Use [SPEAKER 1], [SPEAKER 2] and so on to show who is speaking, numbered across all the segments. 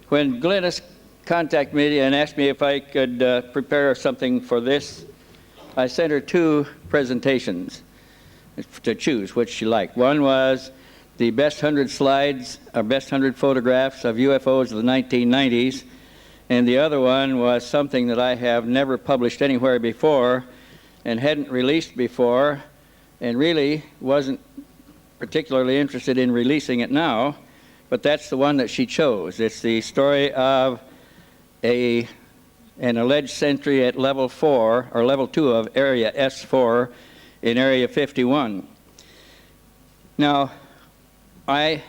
[SPEAKER 1] When Glennis contacted me and asked me if I could prepare something for this, I sent her 2 presentations to choose which she liked. One was the best 100 slides, or best 100 photographs of UFOs of the 1990s, and the other one was something that I have never published anywhere before and hadn't released before, and really wasn't particularly interested in releasing it now, but that's the one that she chose. It's the story of an alleged sentry at level 4, or level 2 of area S-4 in Area 51. Now, I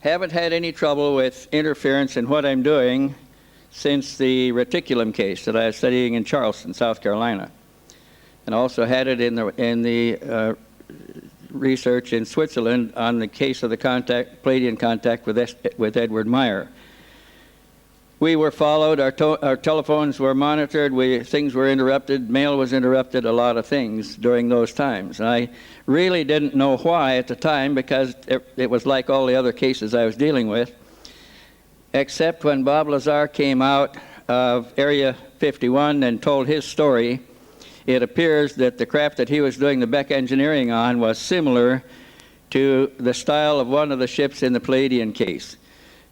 [SPEAKER 1] haven't had any trouble with interference in what I'm doing since the reticulum case that I was studying in Charleston, South Carolina, and also had it in the research in Switzerland on the case of the Palladian contact with Edward Meyer. We were followed, our telephones were monitored, things were interrupted, mail was interrupted, a lot of things during those times. And I really didn't know why at the time, because it was like all the other cases I was dealing with, except when Bob Lazar came out of Area 51 and told his story. It appears that the craft that he was doing the Beck engineering on was similar to the style of one of the ships in the Palladian case.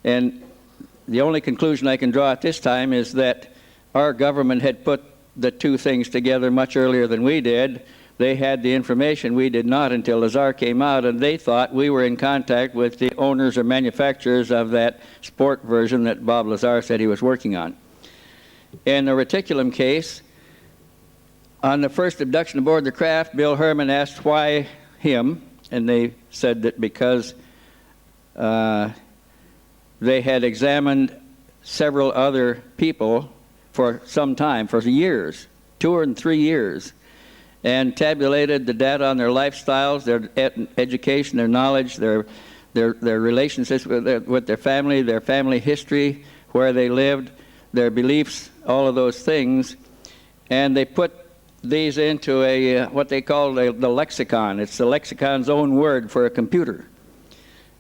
[SPEAKER 1] And the only conclusion I can draw at this time is that our government had put the 2 things together much earlier than we did. They had the information, we did not until Lazar came out, and they thought we were in contact with the owners or manufacturers of that sport version that Bob Lazar said he was working on. In the reticulum case, on the first abduction aboard the craft, Bill Herman asked why him, and they said that because they had examined several other people for some time, for years, 2 or 3 years, and tabulated the data on their lifestyles, their education, their knowledge, their relationships with their family history, where they lived, their beliefs, all of those things, and they put these into what they call the lexicon. It's the lexicon's own word for a computer.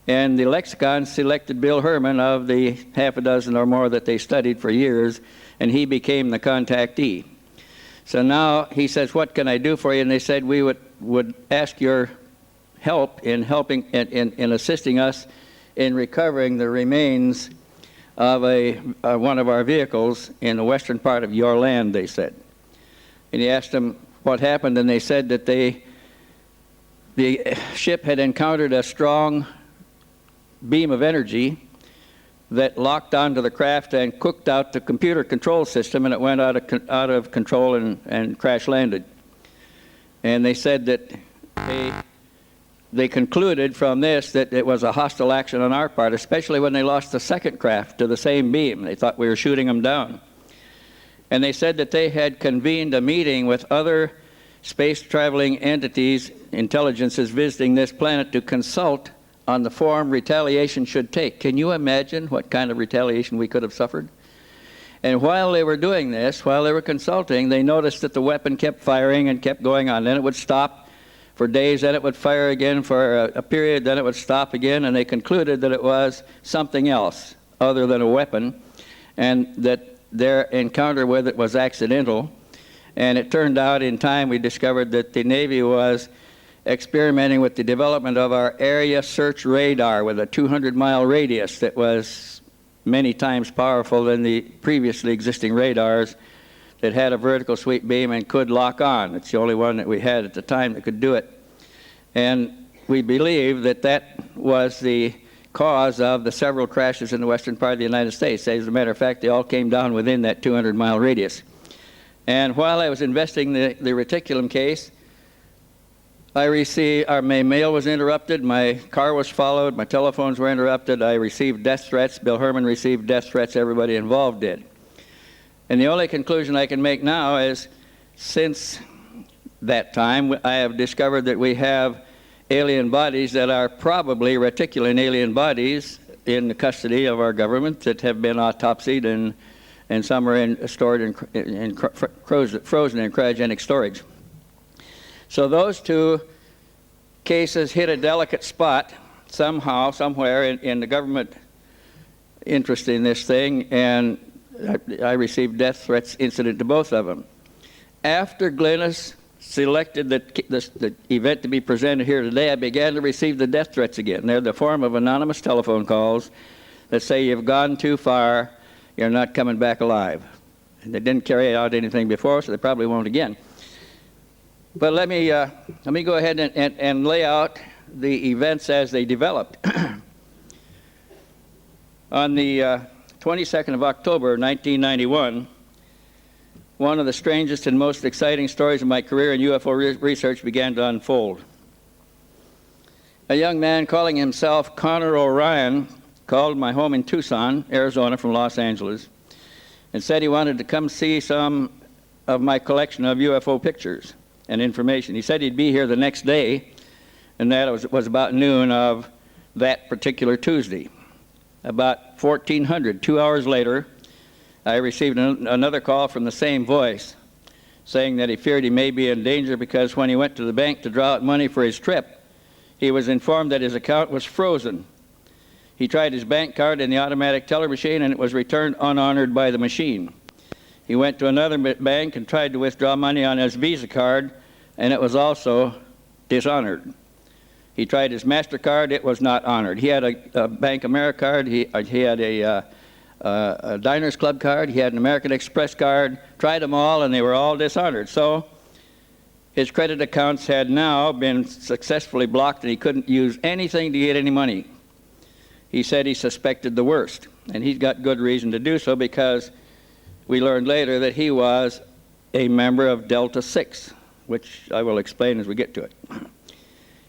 [SPEAKER 1] And the lexicon selected Bill Herman of the half a dozen or more that they studied for years, and he became the contactee. So now he says, what can I do for you? And they said, we would ask your help in in assisting us in recovering the remains of one of our vehicles in the western part of your land, they said. And he asked them what happened, and they said that the ship had encountered a strong beam of energy that locked onto the craft and cooked out the computer control system, and it went out of control and crash landed. And they said that they concluded from this that it was a hostile action on our part, especially when they lost the second craft to the same beam. They thought we were shooting them down. And they said that they had convened a meeting with other space-traveling entities, intelligences visiting this planet, to consult on the form retaliation should take. Can you imagine what kind of retaliation we could have suffered? And while they were doing this, while they were consulting, they noticed that the weapon kept firing and kept going on. Then it would stop for days, then it would fire again for a period, then it would stop again, and they concluded that it was something else other than a weapon, and that their encounter with it was accidental. And it turned out in time we discovered that the Navy was experimenting with the development of our area search radar with a 200-mile radius that was many times powerful than the previously existing radars that had a vertical sweep beam and could lock on. It's the only one that we had at the time that could do it. And we believe that that was the cause of the several crashes in the western part of the United States. As a matter of fact, they all came down within that 200-mile radius. And while I was investigating the reticulum case, my mail was interrupted, my car was followed, my telephones were interrupted, I received death threats, Bill Herman received death threats, everybody involved did. And the only conclusion I can make now is, since that time, I have discovered that we have alien bodies that are probably reticulan alien bodies in the custody of our government that have been autopsied, and some are stored in frozen in cryogenic storage. So those 2 cases hit a delicate spot somehow, somewhere in the government interest in this thing, and I received death threats incident to both of them. After Glennis selected the event to be presented here today, I began to receive the death threats again. They're the form of anonymous telephone calls that say you've gone too far, you're not coming back alive. And they didn't carry out anything before, so they probably won't again. But let me go ahead and lay out the events as they developed. On the 22nd of October, 1991, one of the strangest and most exciting stories of my career in UFO research began to unfold. A young man calling himself Connor O'Ryan called my home in Tucson, Arizona, from Los Angeles, and said he wanted to come see some of my collection of UFO pictures and information. He said he'd be here the next day, and that was about noon of that particular Tuesday. About 1400, 2 hours later, I received another call from the same voice saying that he feared he may be in danger because when he went to the bank to draw out money for his trip, he was informed that his account was frozen. He tried his bank card in the automatic teller machine and it was returned unhonored by the machine. He went to another bank and tried to withdraw money on his Visa card and it was also dishonored. He tried his MasterCard, it was not honored. He had a Bank America card, he had a Diners Club card, he had an American Express card, tried them all and they were all dishonored. So his credit accounts had now been successfully blocked and he couldn't use anything to get any money. He said he suspected the worst, and he's got good reason to do so because we learned later that he was a member of Delta 6, which I will explain as we get to it.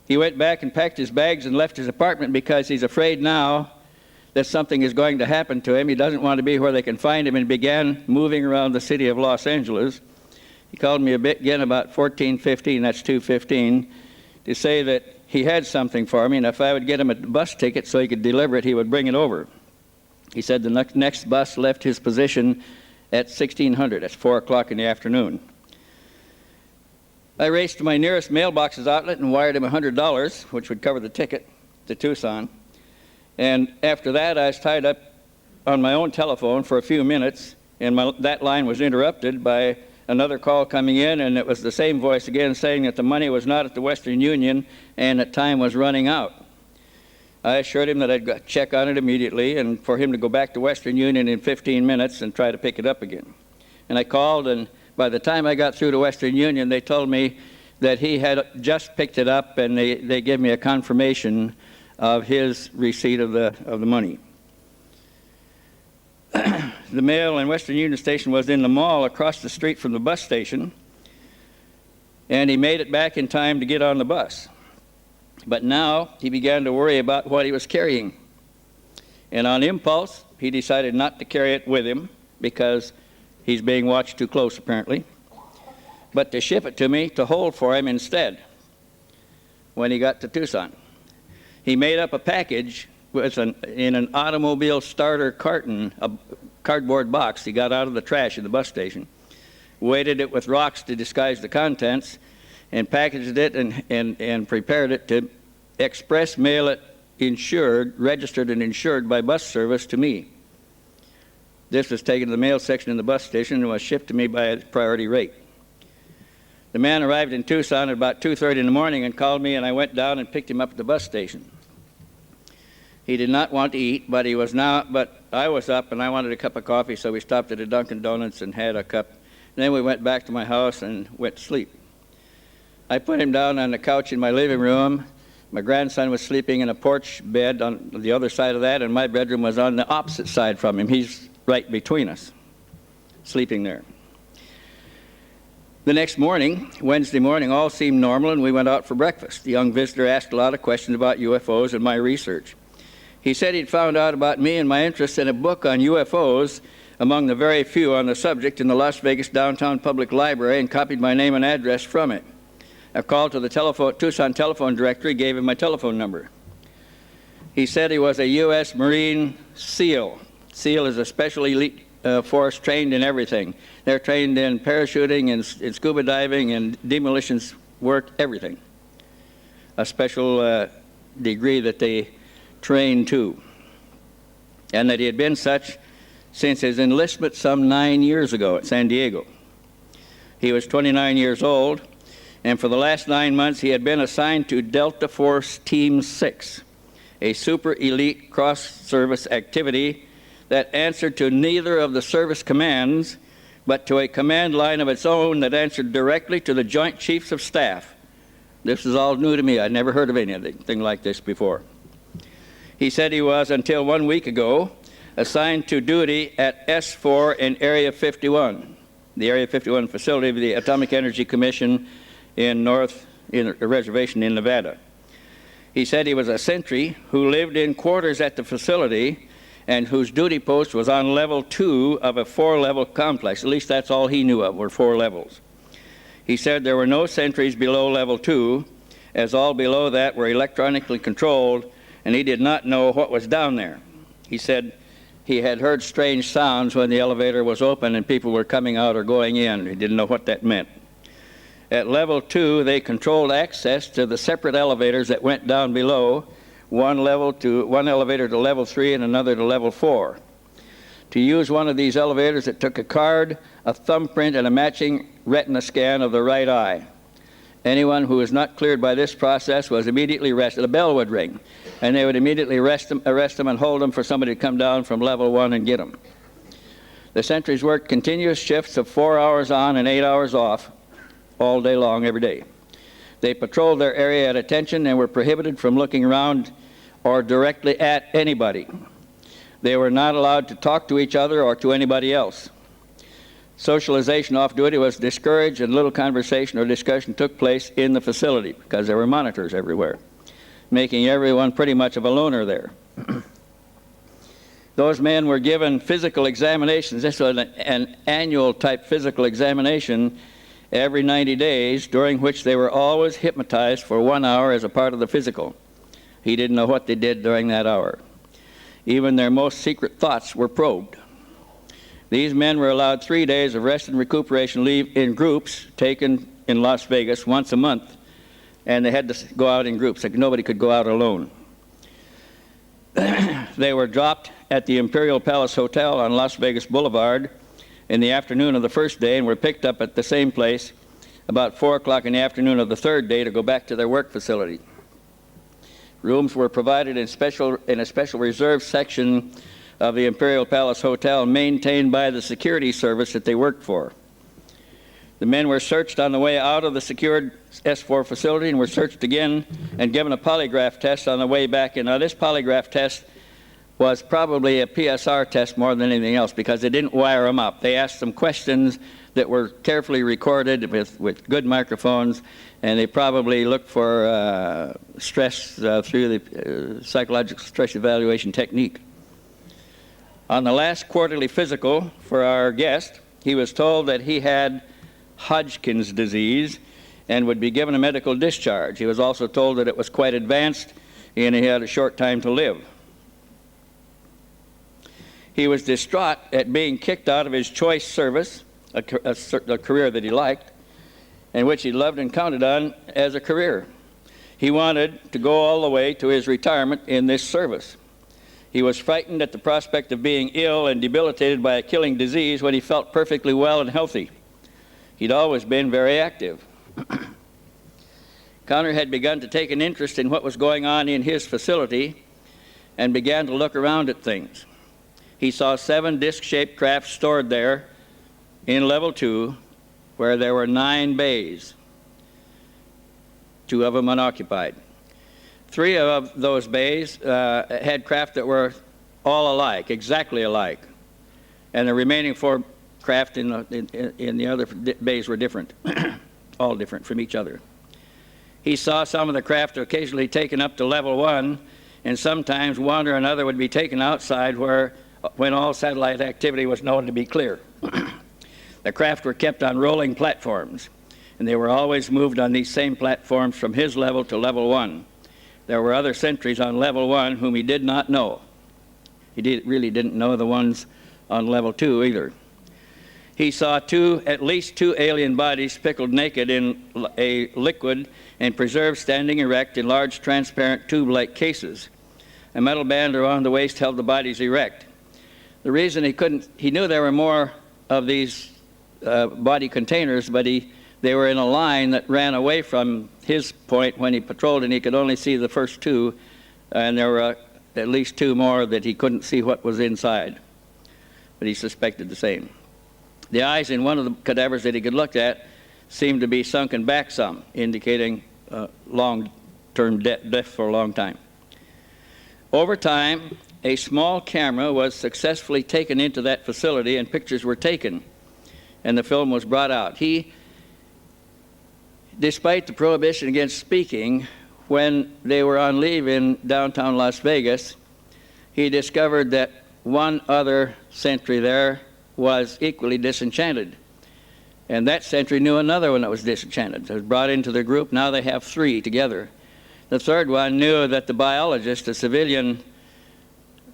[SPEAKER 1] He went back and packed his bags and left his apartment because he's afraid now that something is going to happen to him. He doesn't want to be where they can find him and began moving around the city of Los Angeles. He called me again about 14:15, that's 2:15, to say that he had something for me and if I would get him a bus ticket so he could deliver it, he would bring it over. He said the next bus left his position at 1600, that's 4 o'clock in the afternoon. I raced to my nearest mailboxes outlet and wired him $100, which would cover the ticket to Tucson. And after that, I was tied up on my own telephone for a few minutes, and that line was interrupted by another call coming in, and it was the same voice again saying that the money was not at the Western Union and that time was running out. I assured him that I'd check on it immediately and for him to go back to Western Union in 15 minutes and try to pick it up again. And I called, and by the time I got through to Western Union, they told me that he had just picked it up, and they gave me a confirmation of his receipt of the money. The mail in Western Union Station was in the mall across the street from the bus station, and he made it back in time to get on the bus. But now he began to worry about what he was carrying. And on impulse, he decided not to carry it with him because he's being watched too close, apparently, but to ship it to me to hold for him instead when he got to Tucson. He made up a package in an automobile starter carton, a cardboard box he got out of the trash in the bus station, weighted it with rocks to disguise the contents, and packaged it and prepared it to express mail it registered and insured by bus service to me. This was taken to the mail section in the bus station and was shipped to me by a priority rate. The man arrived in Tucson at about 2:30 in the morning and called me, and I went down and picked him up at the bus station. He did not want to eat, but I was up and I wanted a cup of coffee, so we stopped at a Dunkin' Donuts and had a cup. And then we went back to my house and went to sleep. I put him down on the couch in my living room. My grandson was sleeping in a porch bed on the other side of that, and my bedroom was on the opposite side from him. He's right between us, sleeping there. The next morning, Wednesday morning, all seemed normal, and we went out for breakfast. The young visitor asked a lot of questions about UFOs and my research. He said he'd found out about me and my interest in a book on UFOs, among the very few on the subject, in the Las Vegas Downtown Public Library, and copied my name and address from it. I called to the Tucson telephone directory, gave him my telephone number. He said he was a U.S. Marine SEAL. SEAL is a special elite force trained in everything. They're trained in parachuting and in scuba diving and demolitions work, everything. a special degree that they trained to, and that he had been such since his enlistment some 9 years ago at San Diego. He was 29 years old, and for the last 9 months he had been assigned to Delta Force Team 6, a super elite cross-service activity that answered to neither of the service commands, but to a command line of its own that answered directly to the Joint Chiefs of Staff. This is all new to me. I'd never heard of anything like this before. He said he was, until 1 week ago, assigned to duty at S-4 in Area 51, the Area 51 facility of the Atomic Energy Commission in a reservation in Nevada. He said he was a sentry who lived in quarters at the facility and whose duty post was on level 2 of a 4-level complex. At least that's all he knew of, were 4 levels. He said there were no sentries below level 2, as all below that were electronically controlled, and he did not know what was down there. He said he had heard strange sounds when the elevator was open and people were coming out or going in. He didn't know what that meant. At level 2, they controlled access to the separate elevators that went down below, one elevator to level 3 and another to level 4. To use one of these elevators, it took a card, a thumbprint, and a matching retina scan of the right eye. Anyone who was not cleared by this process was immediately arrested. A bell would ring, and they would immediately arrest them and hold them for somebody to come down from level 1 and get them. The sentries worked continuous shifts of 4 hours on and 8 hours off, all day long, every day. They patrolled their area at attention and were prohibited from looking around or directly at anybody. They were not allowed to talk to each other or to anybody else. Socialization off duty was discouraged, and little conversation or discussion took place in the facility because there were monitors everywhere, making everyone pretty much of a loner there. Those men were given physical examinations. This was an annual type physical examination every 90 days, during which they were always hypnotized for 1 hour as a part of the physical. He didn't know what they did during that hour. Even their most secret thoughts were probed. These men were allowed 3 days of rest and recuperation leave in groups taken in Las Vegas once a month, and they had to go out in groups. Like nobody could go out alone. They were dropped at the Imperial Palace Hotel on Las Vegas Boulevard in the afternoon of the first day and were picked up at the same place about 4 o'clock in the afternoon of the third day to go back to their work facility. Rooms were provided in a special reserve section of the Imperial Palace Hotel maintained by the security service that they worked for. The men were searched on the way out of the secured S-4 facility and were searched again and given a polygraph test on the way back in. Now, this polygraph test was probably a PSR test more than anything else because they didn't wire them up. They asked them questions that were carefully recorded with good microphones, and they probably looked for stress through the psychological stress evaluation technique. On the last quarterly physical for our guest, he was told that he had Hodgkin's disease and would be given a medical discharge. He was also told that it was quite advanced and he had a short time to live. He was distraught at being kicked out of his choice service, a career that he liked, and which he loved and counted on as a career. He wanted to go all the way to his retirement in this service. He was frightened at the prospect of being ill and debilitated by a killing disease when he felt perfectly well and healthy. He'd always been very active. Connor had begun to take an interest in what was going on in his facility and began to look around at things. He saw 7 disc-shaped crafts stored there in level 2, where there were 9 bays, 2 of them unoccupied. 3 of those bays had craft that were all alike, exactly alike, and the remaining 4 craft in the other bays were different, all different from each other. He saw some of the craft occasionally taken up to level 1, and sometimes one or another would be taken outside when all satellite activity was known to be clear. The craft were kept on rolling platforms, and they were always moved on these same platforms from his level to level 1. There were other sentries on level 1 whom he did not know. He really didn't know the ones on level 2 either. He saw at least two alien bodies pickled naked in a liquid and preserved standing erect in large transparent tube-like cases. A metal band around the waist held the bodies erect. The reason he knew there were more of these body containers, but they were in a line that ran away from his point when he patrolled, and he could only see the first two, and there were at least two more that he couldn't see what was inside, but he suspected the same. The eyes in one of the cadavers that he could look at seemed to be sunken back some, indicating long-term death for a long time. Over time, a small camera was successfully taken into that facility and pictures were taken, and the film was brought out. Despite the prohibition against speaking, when they were on leave in downtown Las Vegas, he discovered that one other sentry there was equally disenchanted. And that sentry knew another one that was disenchanted. It was brought into the group. Now they have three together. The third one knew that the biologist, a civilian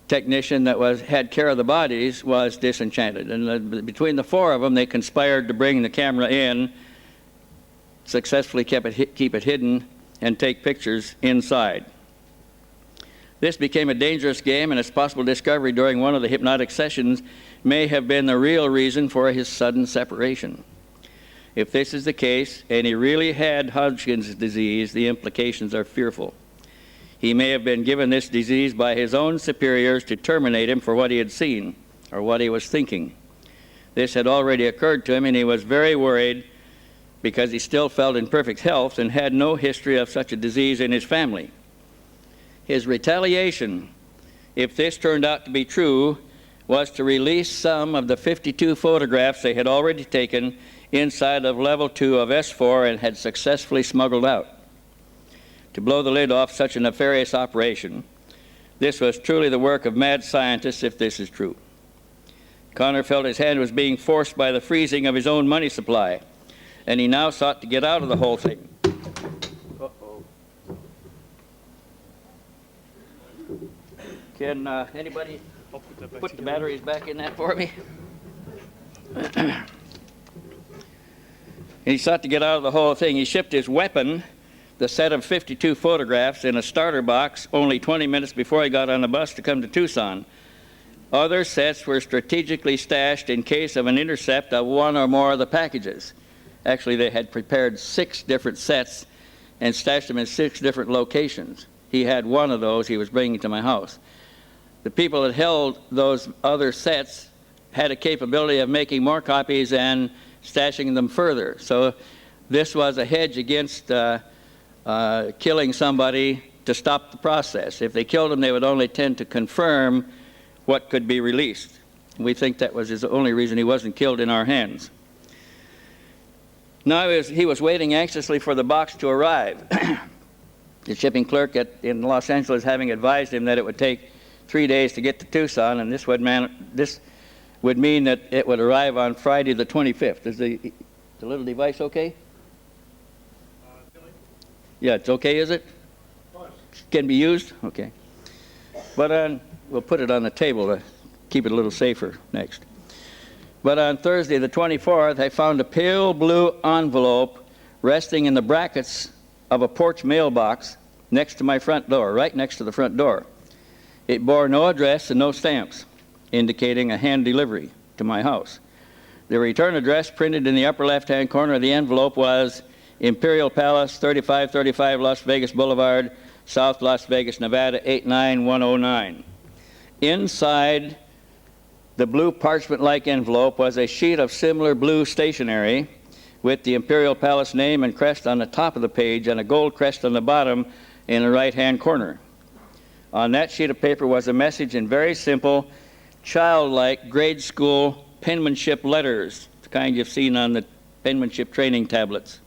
[SPEAKER 1] technician that had care of the bodies, was disenchanted. And between the four of them, they conspired to bring the camera in, successfully keep it hidden, and take pictures inside. This became a dangerous game, and its possible discovery during one of the hypnotic sessions may have been the real reason for his sudden separation. If this is the case, and he really had Hodgkin's disease, the implications are fearful. He may have been given this disease by his own superiors to terminate him for what he had seen or what he was thinking. This had already occurred to him, and he was very worried because he still felt in perfect health and had no history of such a disease in his family. His retaliation, if this turned out to be true, was to release some of the 52 photographs they had already taken inside of level 2 of S-4 and had successfully smuggled out. To blow the lid off such a nefarious operation, this was truly the work of mad scientists, if this is true. Connor felt his hand was being forced by the freezing of his own money supply, and he now sought to get out of the whole thing. Can anybody put the batteries back in that for me? He sought to get out of the whole thing. He shipped his weapon, the set of 52 photographs, in a starter box only 20 minutes before he got on the bus to come to Tucson. Other sets were strategically stashed in case of an intercept of one or more of the packages. Actually, they had prepared 6 different sets and stashed them in 6 different locations. He had one of those he was bringing to my house. The people that held those other sets had a capability of making more copies and stashing them further. So this was a hedge against killing somebody to stop the process. If they killed him, they would only tend to confirm what could be released. We think that was the only reason he wasn't killed in our hands. Now he was waiting anxiously for the box to arrive. The shipping clerk in Los Angeles having advised him that it would take 3 days to get to Tucson, and this would mean that it would arrive on Friday the 25th. Is the little device okay? Yeah, it's okay, is it? Can be used? Okay. But we'll put it on the table to keep it a little safer next. But on Thursday the 24th, I found a pale blue envelope resting in the brackets of a porch mailbox next to my front door, right next to the front door. It bore no address and no stamps, indicating a hand delivery to my house. The return address printed in the upper left-hand corner of the envelope was Imperial Palace, 3535 Las Vegas Boulevard, South Las Vegas, Nevada, 89109. Inside the blue parchment-like envelope was a sheet of similar blue stationery with the Imperial Palace name and crest on the top of the page and a gold crest on the bottom in the right-hand corner. On that sheet of paper was a message in very simple, childlike grade school penmanship letters, the kind you've seen on the penmanship training tablets.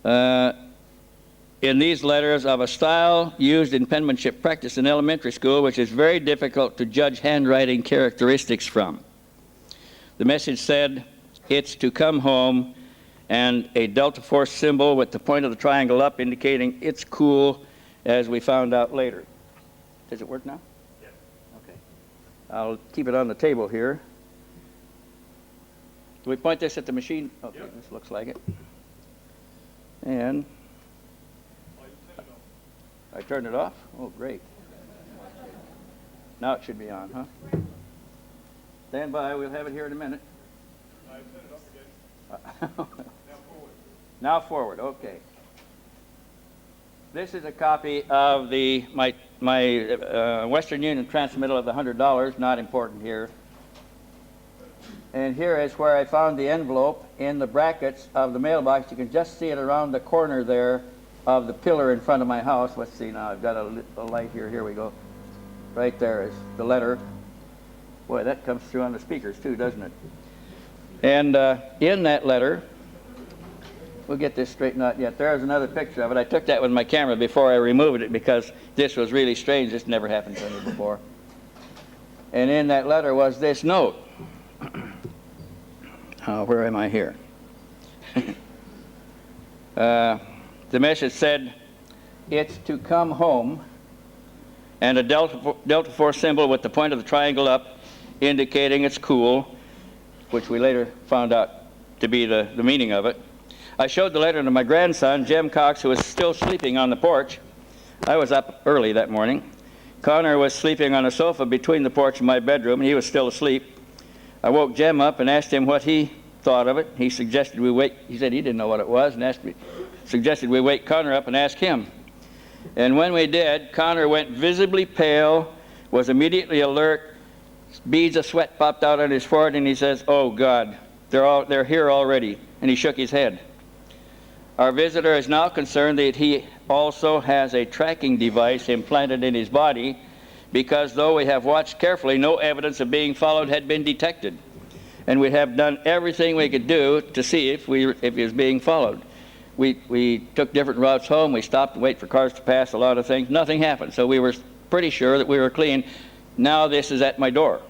[SPEAKER 1] In these letters of a style used in penmanship practice in elementary school, which is very difficult to judge handwriting characteristics from. The message said, "It's to come home," and a Delta Force symbol with the point of the triangle up indicating it's cool, as we found out later. Does it work now? Yes. Okay. I'll keep it on the table here. Do we point this at the machine? Okay, yep. This looks like it. And I turned it off? Oh, great. Now it should be on, huh? Stand by, we'll have it here in a minute. I set it up again. Now forward, okay. This is a copy of my Western Union transmittal of the $100, not important here. And here is where I found the envelope in the brackets of the mailbox. You can just see it around the corner there of the pillar in front of my house. Let's see now, I've got a light here. Here we go. Right there is the letter. Boy, that comes through on the speakers too, doesn't it? And in that letter, we'll get this straightened out yet. There's another picture of it. I took that with my camera before I removed it because this was really strange. This never happened to me before. And in that letter was this note. Where am I here? The message said, "It's to come home," and a Delta 4 symbol with the point of the triangle up, indicating it's cool, which we later found out to be the meaning of it. I showed the letter to my grandson, Jim Cox, who was still sleeping on the porch. I was up early that morning. Connor was sleeping on a sofa between the porch and my bedroom, and he was still asleep. I woke Jim up and asked him what he thought of it. He suggested we wait. He said he didn't know what it was, and suggested we wake Connor up and ask him. And when we did, Connor went visibly pale, was immediately alert. Beads of sweat popped out on his forehead, and he says, "Oh God, they're here already." And he shook his head. Our visitor is now concerned that he also has a tracking device implanted in his body, because though we have watched carefully, no evidence of being followed had been detected. And we have done everything we could do to see if he was being followed. We took different routes home. We stopped and waited for cars to pass, a lot of things. Nothing happened. So we were pretty sure that we were clean. Now this is at my door.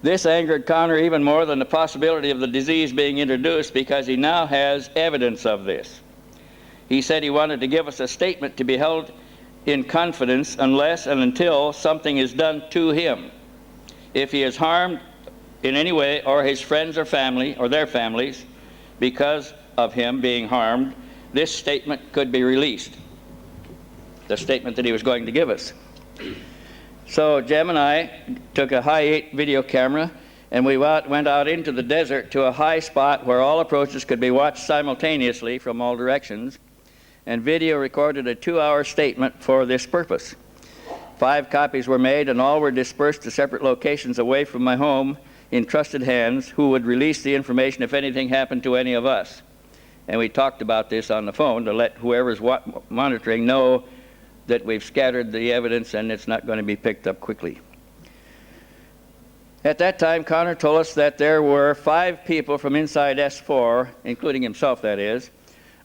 [SPEAKER 1] This angered Connor even more than the possibility of the disease being introduced, because he now has evidence of this. He said he wanted to give us a statement to be held in confidence unless and until something is done to him. If he is harmed in any way, or his friends or family or their families, because of him being harmed, this statement could be released. The statement that he was going to give us. So Jim and I took a high-8 video camera, and we went out into the desert to a high spot where all approaches could be watched simultaneously from all directions, and video recorded a 2-hour statement for this purpose. 5 copies were made, and all were dispersed to separate locations away from my home in trusted hands, who would release the information if anything happened to any of us. And we talked about this on the phone to let whoever's monitoring know that we've scattered the evidence and it's not going to be picked up quickly. At that time, Connor told us that there were 5 people from inside S-4, including himself that is,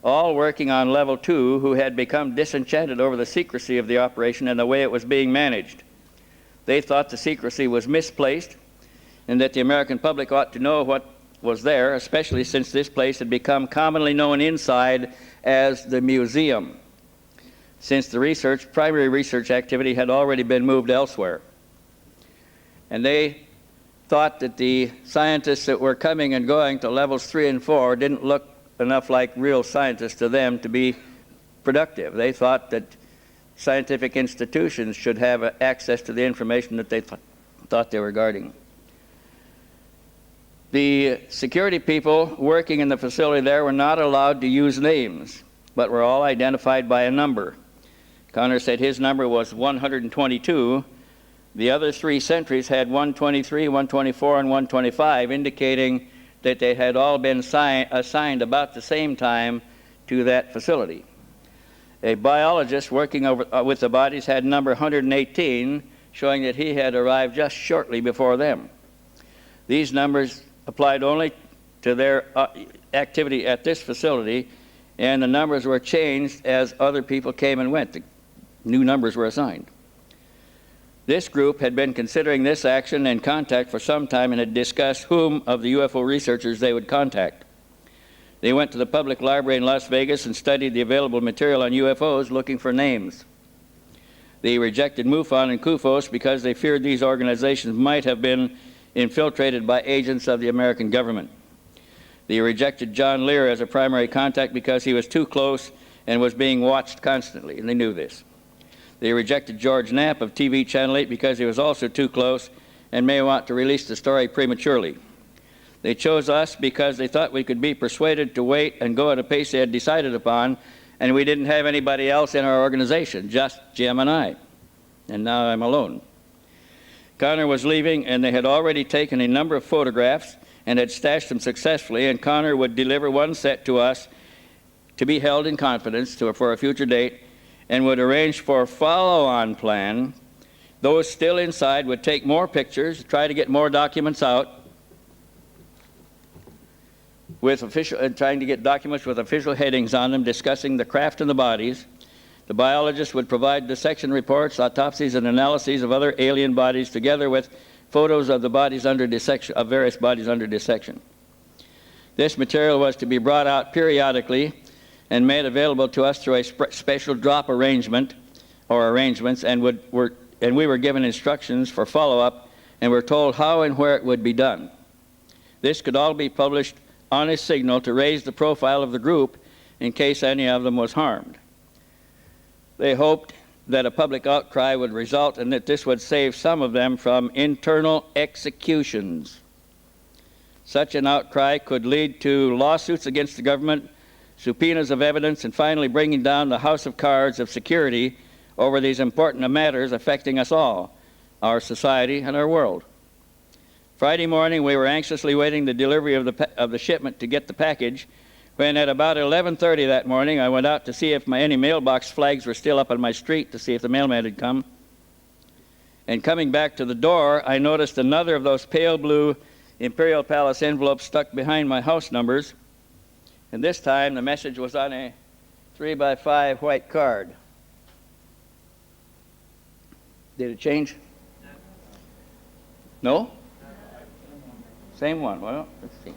[SPEAKER 1] all working on level 2, who had become disenchanted over the secrecy of the operation and the way it was being managed. They thought the secrecy was misplaced and that the American public ought to know what was there, especially since this place had become commonly known inside as the museum, since the primary research activity had already been moved elsewhere. And they thought that the scientists that were coming and going to levels 3 and 4 didn't look enough like real scientists to them to be productive. They thought that scientific institutions should have access to the information that they thought they were guarding. The security people working in the facility there were not allowed to use names, but were all identified by a number. Connor said his number was 122. The other 3 sentries had 123, 124, and 125, indicating that they had all been assigned about the same time to that facility. A biologist working with the bodies had number 118, showing that he had arrived just shortly before them. These numbers applied only to their activity at this facility, and the numbers were changed as other people came and went. The new numbers were assigned. This group had been considering this action and contact for some time and had discussed whom of the UFO researchers they would contact. They went to the public library in Las Vegas and studied the available material on UFOs, looking for names. They rejected MUFON and CUFOS because they feared these organizations might have been infiltrated by agents of the American government. They rejected John Lear as a primary contact because he was too close and was being watched constantly, and they knew this. They rejected George Knapp of TV Channel 8 because he was also too close and may want to release the story prematurely. They chose us because they thought we could be persuaded to wait and go at a pace they had decided upon, and we didn't have anybody else in our organization, just Jim and I. And now I'm alone. Connor was leaving, and they had already taken a number of photographs and had stashed them successfully, and Connor would deliver one set to us to be held in confidence for a future date, and would arrange for a follow-on plan. Those still inside would take more pictures, try to get more documents out, trying to get documents with official headings on them discussing the craft and the bodies. The biologists would provide dissection reports, autopsies, and analyses of other alien bodies, together with photos of the bodies under dissection, of various bodies under dissection. This material was to be brought out periodically and made available to us through a special drop arrangement or arrangements, and we were given instructions for follow-up and were told how and where it would be done. This could all be published on a signal to raise the profile of the group in case any of them was harmed. They hoped that a public outcry would result and that this would save some of them from internal executions. Such an outcry could lead to lawsuits against the government, subpoenas of evidence, and finally bringing down the house of cards of security over these important matters affecting us all, our society and our world. Friday morning, we were anxiously waiting the delivery of the shipment to get the package, when at about 11:30 that morning, I went out to see if any mailbox flags were still up on my street to see if the mailman had come. And coming back to the door, I noticed another of those pale blue Imperial Palace envelopes stuck behind my house numbers. And this time, the message was on a 3x5 white card. Did it change? No? Same one. Well, let's see.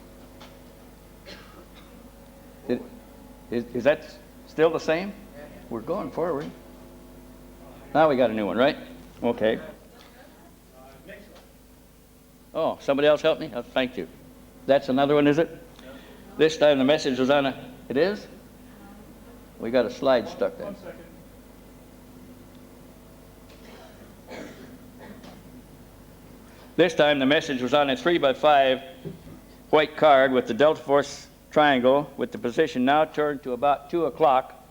[SPEAKER 1] Is that still the same? We're going forward. Now we got a new one, right? Okay. Oh, somebody else help me? Oh, thank you. That's another one, is it? This time the message was on a... It is? We got a slide stuck there.
[SPEAKER 2] 1 second.
[SPEAKER 1] This time the message was on a 3x5 white card with the Delta Force triangle, with the position now turned to about 2 o'clock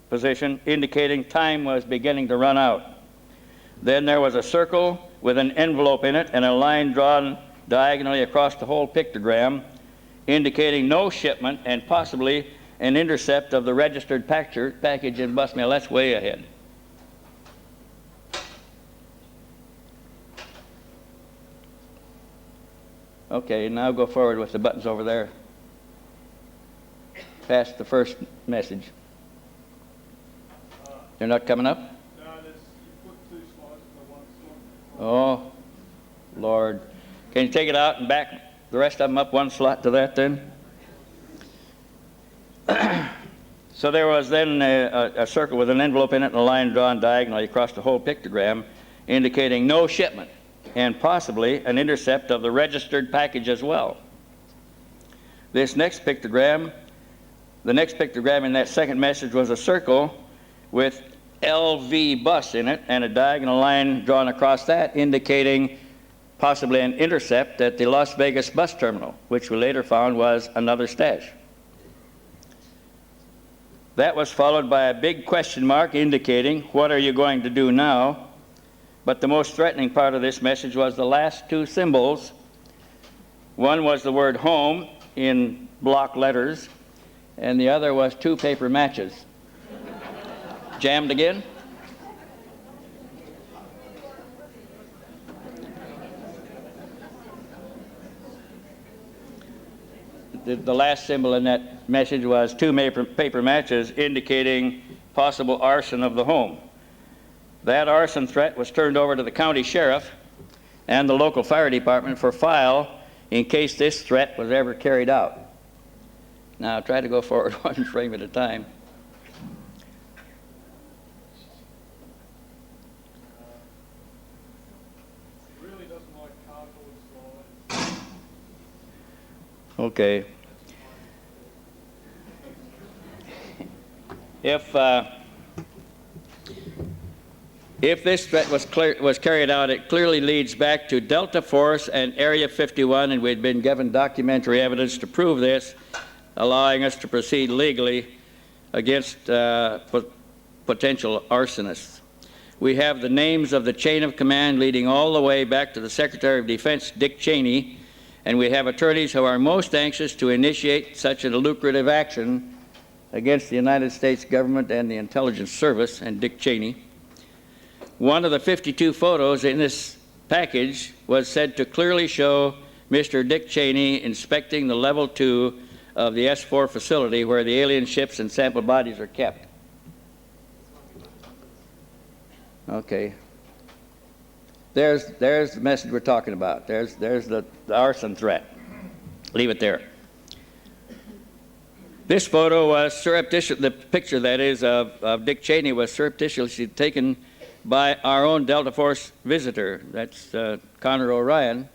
[SPEAKER 1] position, indicating time was beginning to run out. Then there was a circle with an envelope in it and a line drawn diagonally across the whole pictogram, indicating no shipment and possibly an intercept of the registered package in busmail. That's way ahead. Okay, now go forward with the buttons over there. Past the first message. They're not coming up?
[SPEAKER 2] No, you put 2 slides in the one slot.
[SPEAKER 1] Oh, Lord. Can you take it out and back the rest of them up 1 slot to that then? So there was then a circle with an envelope in it and a line drawn diagonally across the whole pictogram, indicating no shipment and possibly an intercept of the registered package as well. The next pictogram in that second message was a circle with LV bus in it and a diagonal line drawn across that, indicating possibly an intercept at the Las Vegas bus terminal, which we later found was another stash. That was followed by a big question mark indicating, what are you going to do now? But the most threatening part of this message was the last 2 symbols. One was the word home in block letters, and the other was 2 paper matches. Jammed again? The last symbol in that message was 2 paper matches, indicating possible arson of the home. That arson threat was turned over to the county sheriff and the local fire department for file in case this threat was ever carried out. Now try to go forward 1 frame at a time.
[SPEAKER 2] It really doesn't like cardboard
[SPEAKER 1] Okay. If this threat was carried out, it clearly leads back to Delta Force and Area 51, and we'd been given documentary evidence to prove this, allowing us to proceed legally against potential arsonists. We have the names of the chain of command leading all the way back to the Secretary of Defense, Dick Cheney, and we have attorneys who are most anxious to initiate such a lucrative action against the United States government and the intelligence service and Dick Cheney. One of the 52 photos in this package was said to clearly show Mr. Dick Cheney inspecting the level 2 of the S-4 facility where the alien ships and sample bodies are kept. Okay. There's the message we're talking about. There's the arson threat. Leave it there. This photo was the picture that is of Dick Cheney was surreptitiously taken by our own Delta Force visitor, that's Connor O'Ryan,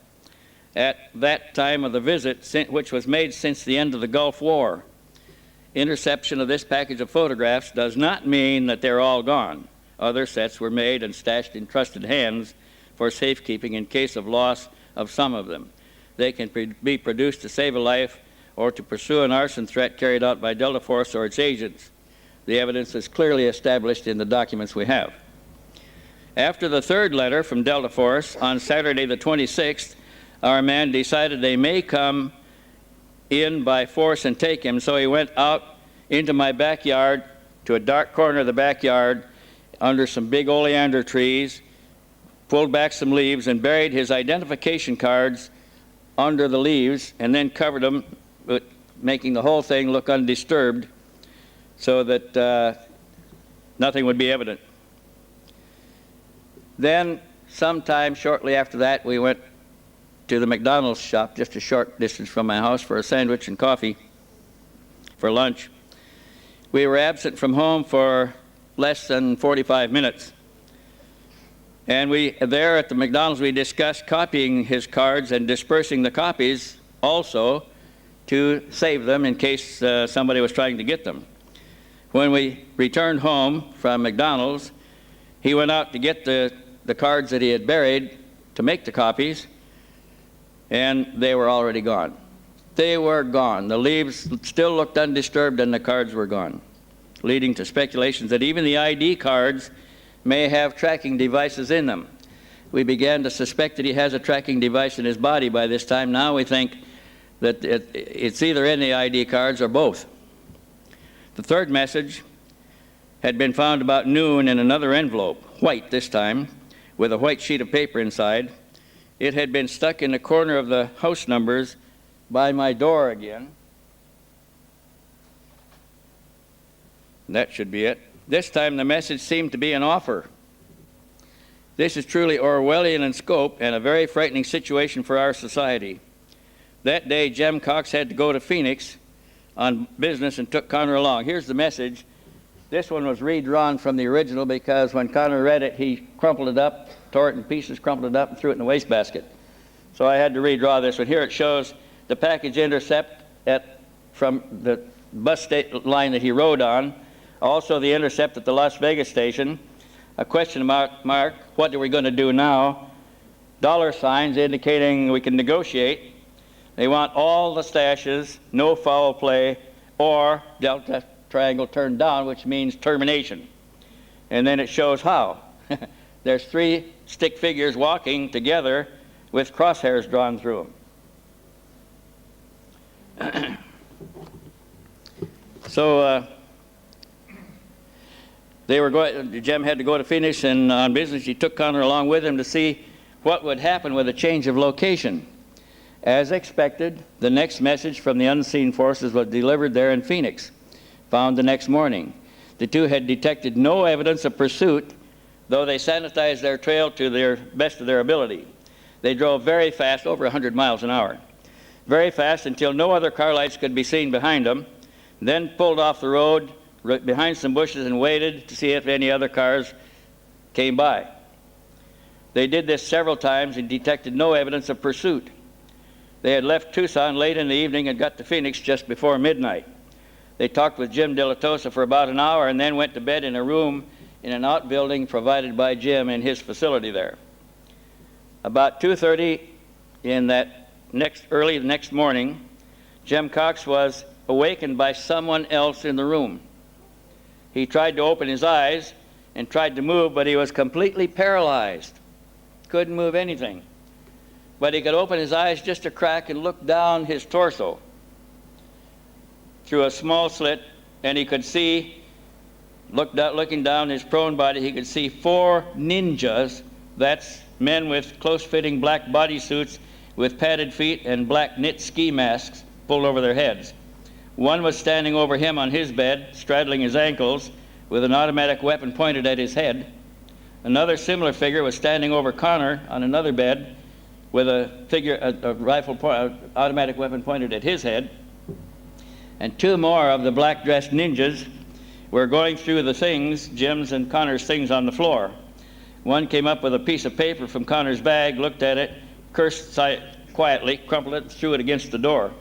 [SPEAKER 1] at that time of the visit, which was made since the end of the Gulf War. Interception of this package of photographs does not mean that they're all gone. Other sets were made and stashed in trusted hands for safekeeping in case of loss of some of them. They can be produced to save a life or to pursue an arson threat carried out by Delta Force or its agents. The evidence is clearly established in the documents we have. After the third letter from Delta Force on Saturday the 26th, our man decided they may come in by force and take him, so he went out into my backyard to a dark corner of the backyard under some big oleander trees, pulled back some leaves and buried his identification cards under the leaves and then covered them, making the whole thing look undisturbed so that nothing would be evident. Then, sometime shortly after that, we went to the McDonald's shop just a short distance from my house for a sandwich and coffee for lunch. We were absent from home for less than 45 minutes. And there at the McDonald's, we discussed copying his cards and dispersing the copies also to save them in case somebody was trying to get them. When we returned home from McDonald's, he went out to get the cards that he had buried to make the copies, and they were already gone. They were gone. The leaves still looked undisturbed and the cards were gone, leading to speculations that even the ID cards may have tracking devices in them. We began to suspect that he has a tracking device in his body by this time. Now we think that it's either in the ID cards or both. The third message had been found about noon in another envelope, white this time, with a white sheet of paper inside. It had been stuck in the corner of the house numbers by my door again. That should be it. This time the message seemed to be an offer. This is truly Orwellian in scope and a very frightening situation for our society. That day, Jem Cox had to go to Phoenix on business and took Connor along. Here's the message. This one was redrawn from the original because when Connor read it, he crumpled it up, tore it in pieces, crumpled it up, and threw it in the wastebasket. So I had to redraw this one. Here it shows the package intercept from the bus line that he rode on, also the intercept at the Las Vegas station, a question mark, what are we going to do now? Dollar signs indicating we can negotiate. They want all the stashes, no foul play, or Delta Triangle turned down, which means termination. And then it shows how. There's 3 stick figures walking together with crosshairs drawn through them. So Jem had to go to Phoenix, and on business he took Connor along with him to see what would happen with a change of location. As expected, the next message from the unseen forces was delivered there in Phoenix, found the next morning. The two had detected no evidence of pursuit, though they sanitized their trail to their best of their ability. They drove very fast, over 100 miles an hour, very fast until no other car lights could be seen behind them, then pulled off the road behind some bushes and waited to see if any other cars came by. They did this several times and detected no evidence of pursuit. They had left Tucson late in the evening and got to Phoenix just before midnight. They talked with Jim Delatosa for about an hour and then went to bed in a room in an outbuilding provided by Jim in his facility there. About 2:30 early the next morning, Jim Cox was awakened by someone else in the room. He tried to open his eyes and tried to move, but he was completely paralyzed. Couldn't move anything. But he could open his eyes just a crack and look down his torso through a small slit, and he could see, looking down his prone body, he could see 4 ninjas. That's men with close-fitting black bodysuits with padded feet and black knit ski masks pulled over their heads. One was standing over him on his bed, straddling his ankles, with an automatic weapon pointed at his head. Another similar figure was standing over Connor on another bed, with a automatic weapon pointed at his head. And 2 more of the black-dressed ninjas were going through the things, Jim's and Connor's things, on the floor. One came up with a piece of paper from Connor's bag, looked at it, cursed quietly, crumpled it, and threw it against the door.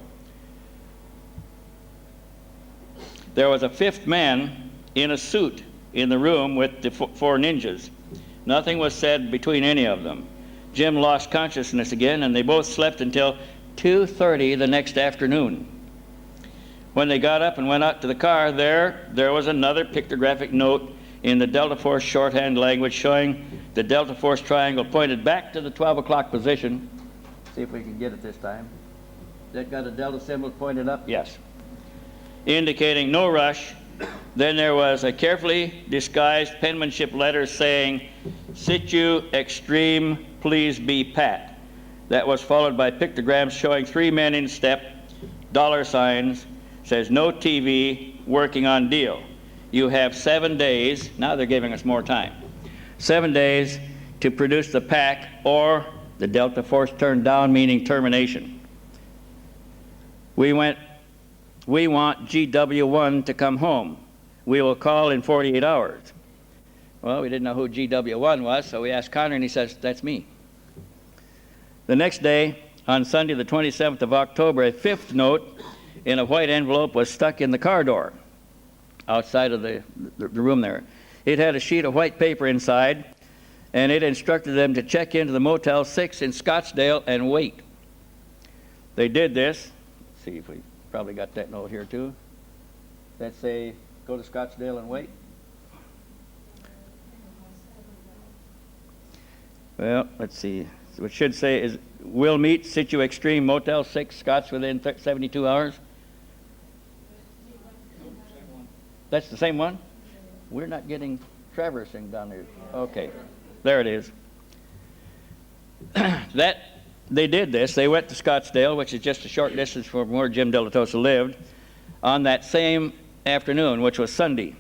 [SPEAKER 1] There was a 5th man in a suit in the room with the 4 ninjas. Nothing was said between any of them. Jim lost consciousness again, and they both slept until 2:30 the next afternoon. When they got up and went out to the car, there was another pictographic note in the Delta Force shorthand language showing the Delta Force triangle pointed back to the 12 o'clock position. See if we can get it this time. That got a Delta symbol pointed up? Yes. Indicating no rush. Then there was a carefully disguised penmanship letter saying, "Situ extreme, please be Pat." That was followed by pictograms showing 3 men in step, $signs, says no TV, working on deal. You have 7 days, now they're giving us more time, 7 days to produce the pack or the Delta Force turned down, meaning termination. We want GW1 to come home. We will call in 48 hours. Well, we didn't know who GW1 was, so we asked Connor, and he says, "That's me." The next day, on Sunday the 27th of October, a 5th note in a white envelope was stuck in the car door outside of the room there. It had a sheet of white paper inside, and it instructed them to check into the Motel 6 in Scottsdale and wait. They did this. Let's see if we probably got that note here too. That say, go to Scottsdale and wait. Well, let's see. So it should say is, will meet Situ Extreme Motel 6, Scotts, within 72 hours. That's the same one? We're not getting traversing down there. Okay, there it is. They did this. They went to Scottsdale, which is just a short distance from where Jim Delatosa lived, on that same afternoon, which was Sunday.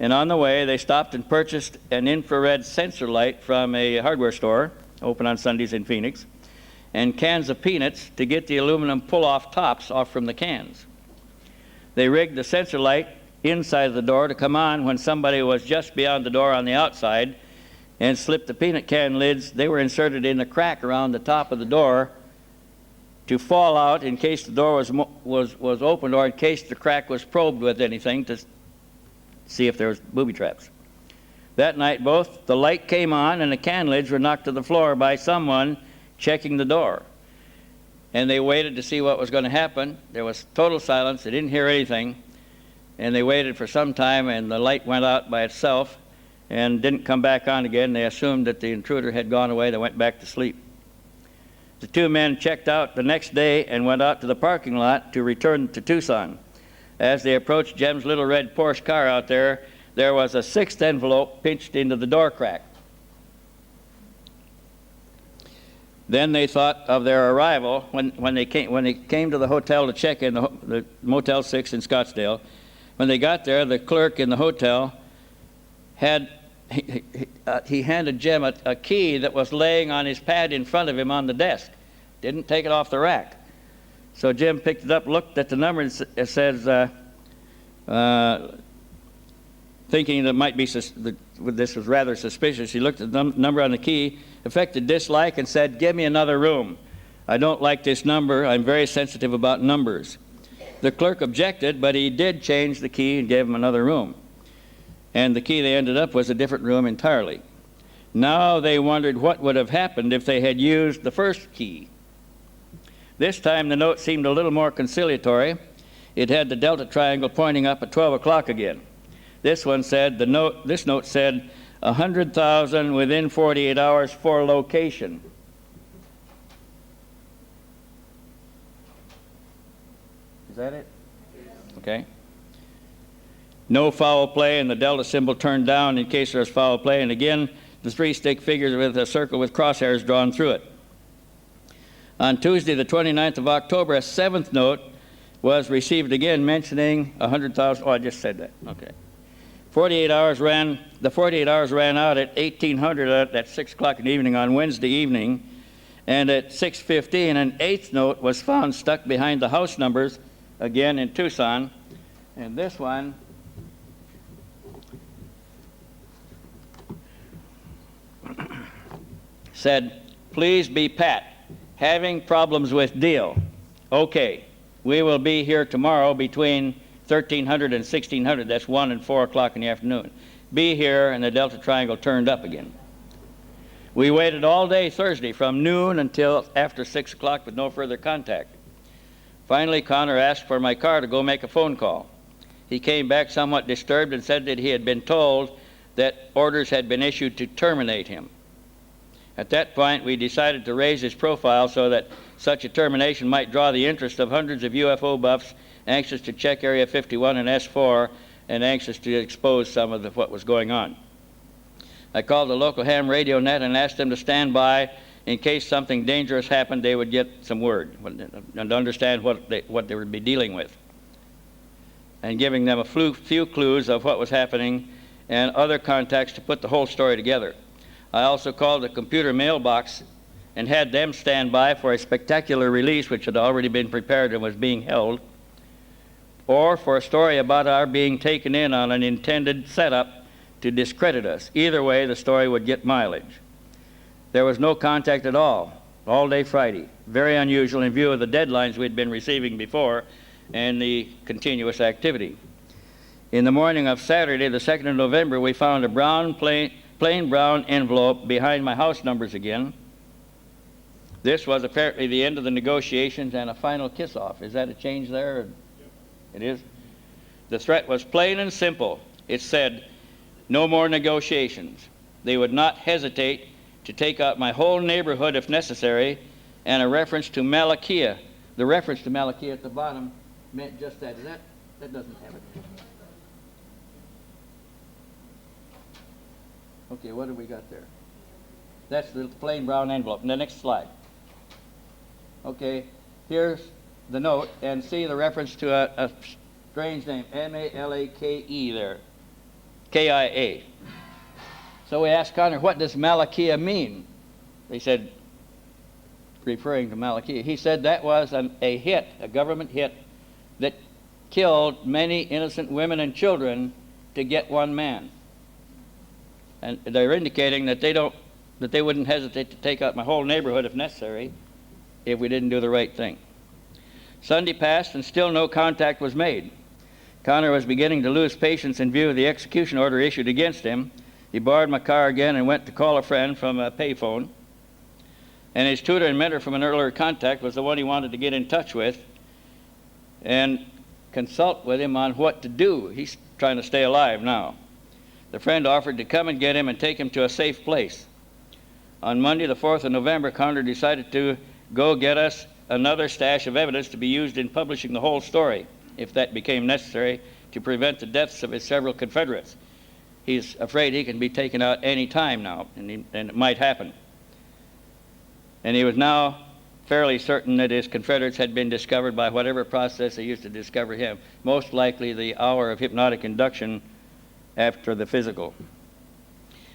[SPEAKER 1] And on the way, they stopped and purchased an infrared sensor light from a hardware store, open on Sundays in Phoenix, and cans of peanuts to get the aluminum pull-off tops off from the cans. They rigged the sensor light inside of the door to come on when somebody was just beyond the door on the outside, and slipped the peanut can lids. They were inserted in the crack around the top of the door to fall out in case the door was opened, or in case the crack was probed with anything to see if there was booby traps. That night, both the light came on and the can lids were knocked to the floor by someone checking the door. And they waited to see what was going to happen. There was total silence. They didn't hear anything. And they waited for some time, and the light went out by itself and didn't come back on again. They assumed that the intruder had gone away. They went back to sleep. The 2 men checked out the next day and went out to the parking lot to return to Tucson. As they approached Jim's little red Porsche car out there, there was a 6th envelope pinched into the door crack. Then they thought of their arrival when they came to the hotel to check in the Motel 6 in Scottsdale. When they got there, the clerk in the hotel he handed Jim a key that was laying on his pad in front of him on the desk. Didn't take it off the rack. So Jim picked it up, looked at the number, and it says, thinking that might be this was rather suspicious, he looked at the number on the key, affected dislike, and said, "Give me another room." I don't like this number. I'm very sensitive about numbers. The clerk objected, but he did change the key and gave him another room. And the key they ended up was a different room entirely. Now they wondered what would have happened if they had used the first key. This time the note seemed a little more conciliatory. It had the delta triangle pointing up at 12 o'clock again. This one said, this note said, 100,000 within 48 hours for location. Is that it? Okay. No foul play, and the delta symbol turned down in case there was foul play, and again, the three-stick figures with a circle with crosshairs drawn through it. On Tuesday, the 29th of October, a seventh note was received again mentioning 100,000. Oh, I just said that. Okay. The 48 hours ran out at 1800 at 6 o'clock in the evening on Wednesday evening, and at 6:15, an eighth note was found stuck behind the house numbers, again in Tucson, and this one said, "Please be Pat. Having problems with deal. Okay, we will be here tomorrow between 1300 and 1600. That's 1 and 4 o'clock in the afternoon. Be here," and the delta triangle turned up again. We waited all day Thursday from noon until after 6 o'clock with no further contact. Finally, Connor asked for my car to go make a phone call. He came back somewhat disturbed and said that he had been told that orders had been issued to terminate him. At that point, we decided to raise his profile so that such a termination might draw the interest of hundreds of UFO buffs anxious to check Area 51 and S-4 and anxious to expose some of what was going on. I called the local ham radio net and asked them to stand by in case something dangerous happened. They would get some word and understand what they would be dealing with, and giving them a few clues of what was happening and other contacts to put the whole story together. I also called the computer mailbox and had them stand by for a spectacular release which had already been prepared and was being held, or for a story about our being taken in on an intended setup to discredit us. Either way, the story would get mileage. There was no contact at all day Friday. Very unusual in view of the deadlines we'd been receiving before and the continuous activity. In the morning of Saturday, the 2nd of November, we found a plain brown envelope behind my house numbers again. This was apparently the end of the negotiations and a final kiss-off. Is that a change there? Yep. It is? The threat was plain and simple. It said, no more negotiations. They would not hesitate to take out my whole neighborhood if necessary, and a reference to Malakia. The reference to Malakia at the bottom meant just that. That doesn't have it. Okay, what have we got there? That's the plain brown envelope. The next slide. Okay, here's the note, and see the reference to a strange name, M-A-L-A-K-E there, K-I-A. So we asked Connor, what does Malakia mean? They said, referring to Malakia. He said that was a hit, a government hit, that killed many innocent women and children to get one man. And they're indicating that they wouldn't hesitate to take out my whole neighborhood if necessary if we didn't do the right thing. Sunday passed and still no contact was made. Connor was beginning to lose patience in view of the execution order issued against him. He borrowed my car again and went to call a friend from a payphone. And his tutor and mentor from an earlier contact was the one he wanted to get in touch with and consult with him on what to do. He's trying to stay alive now. The friend offered to come and get him and take him to a safe place. On Monday, the 4th of November, Connor decided to go get us another stash of evidence to be used in publishing the whole story, if that became necessary, to prevent the deaths of his several Confederates. He's afraid he can be taken out any time now, and it might happen. And he was now fairly certain that his Confederates had been discovered by whatever process they used to discover him, most likely the hour of hypnotic induction after the physical.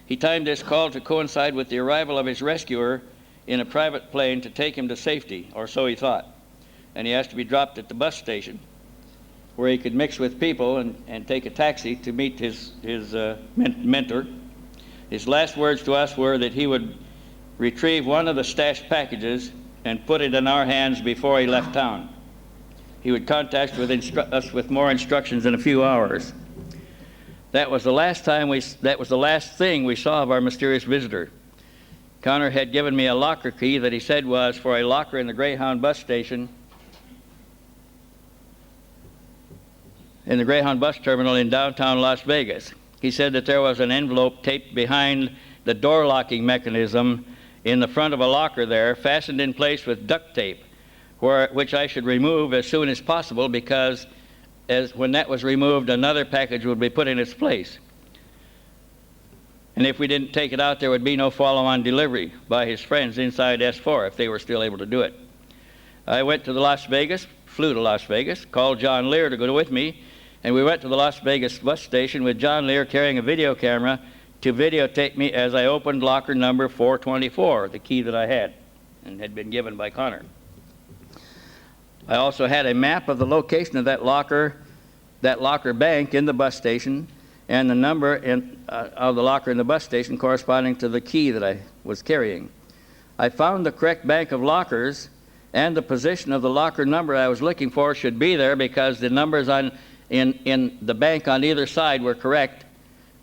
[SPEAKER 1] He timed this call to coincide with the arrival of his rescuer in a private plane to take him to safety, or so he thought. And he asked to be dropped at the bus station, where he could mix with people and take a taxi to meet his mentor. His last words to us were that he would retrieve one of the stashed packages and put it in our hands before he left town. He would contact us with more instructions in a few hours. That was the last thing we saw of our mysterious visitor. Connor had given me a locker key that he said was for a locker in the Greyhound bus station, in the Greyhound bus terminal in downtown Las Vegas. He said that there was an envelope taped behind the door locking mechanism in the front of a locker there, fastened in place with duct tape, which I should remove as soon as possible, because when that was removed, another package would be put in its place. And if we didn't take it out, there would be no follow-on delivery by his friends inside S-4 if they were still able to do it. I went to flew to Las Vegas, called John Lear to go with me, and we went to the Las Vegas bus station with John Lear carrying a video camera to videotape me as I opened locker number 424, the key that I had and had been given by Connor. I also had a map of the location of that locker bank in the bus station, and the number of the locker in the bus station corresponding to the key that I was carrying. I found the correct bank of lockers, and the position of the locker number I was looking for should be there because the numbers in the bank on either side were correct,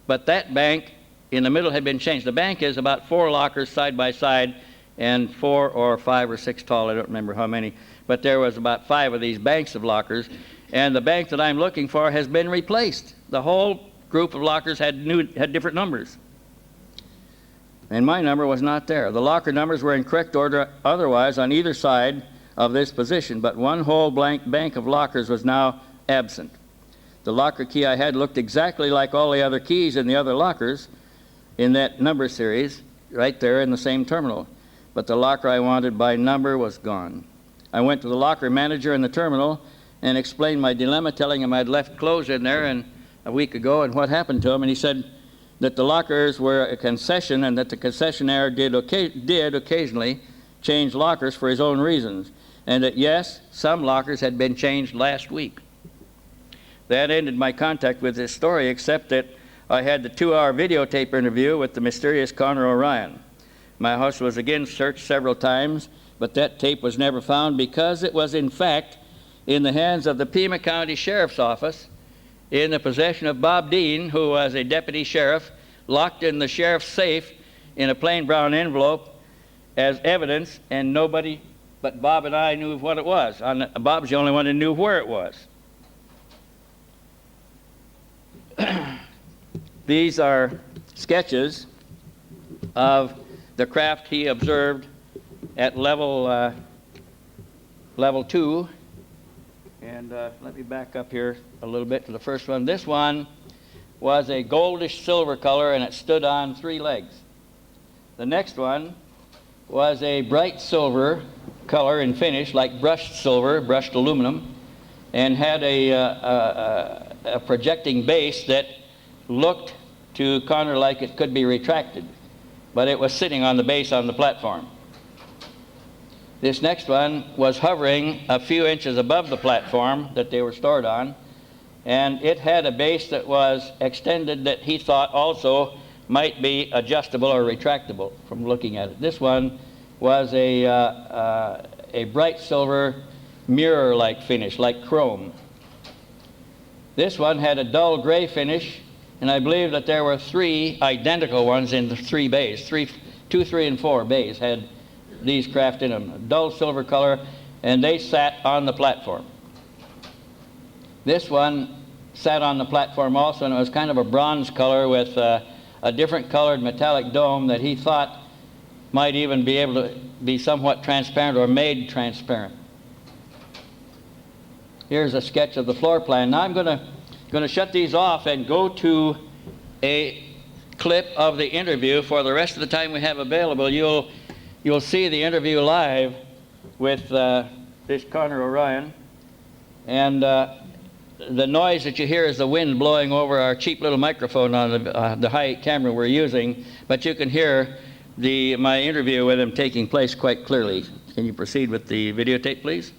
[SPEAKER 1] but that bank in the middle had been changed. The bank is about 4 lockers side by side and 4 or 5 or 6 tall, I don't remember how many, but there was about 5 of these banks of lockers, and the bank that I'm looking for has been replaced. The whole group of lockers had different numbers, and my number was not there. The locker numbers were in correct order otherwise on either side of this position, but one whole blank bank of lockers was now absent. The locker key I had looked exactly like all the other keys in the other lockers in that number series right there in the same terminal, but the locker I wanted by number was gone. I went to the locker manager in the terminal and explained my dilemma, telling him I'd left clothes in there a week ago and what happened to them, and he said that the lockers were a concession and that the concessionaire did occasionally change lockers for his own reasons, and that yes, some lockers had been changed last week. That ended my contact with this story, except that I had the 2-hour videotape interview with the mysterious Connor O'Ryan. My house was again searched several times, but that tape was never found because it was in fact in the hands of the Pima County Sheriff's Office, in the possession of Bob Dean, who was a deputy sheriff, locked in the sheriff's safe in a plain brown envelope as evidence, and nobody but Bob and I knew what it was. Bob's the only one who knew where it was. These are sketches of the craft he observed at level 2. And let me back up here a little bit to the first one. This one was a goldish silver color, and it stood on 3 legs. The next one was a bright silver color and finish, like brushed silver, brushed aluminum, and had a projecting base that looked to Connor like it could be retracted, but it was sitting on the base on the platform. This next one was hovering a few inches above the platform that they were stored on, and it had a base that was extended that he thought also might be adjustable or retractable from looking at it. This one was a bright silver mirror-like finish, like chrome. This one had a dull gray finish, and I believe that there were 3 identical ones in the 3 bays. 2, 3, and 4 bays had these craft in them, a dull silver color, and they sat on the platform. This one sat on the platform also, and it was kind of a bronze color with a different colored metallic dome that he thought might even be able to be somewhat transparent or made transparent. Here's a sketch of the floor plan. Now I'm going to shut these off and go to a clip of the interview. For the rest of the time we have available, you'll see the interview live with this Connor O'Ryan, and the noise that you hear is the wind blowing over our cheap little microphone on the high camera we're using, but you can hear my interview with him taking place quite clearly. Can you proceed with the videotape, please?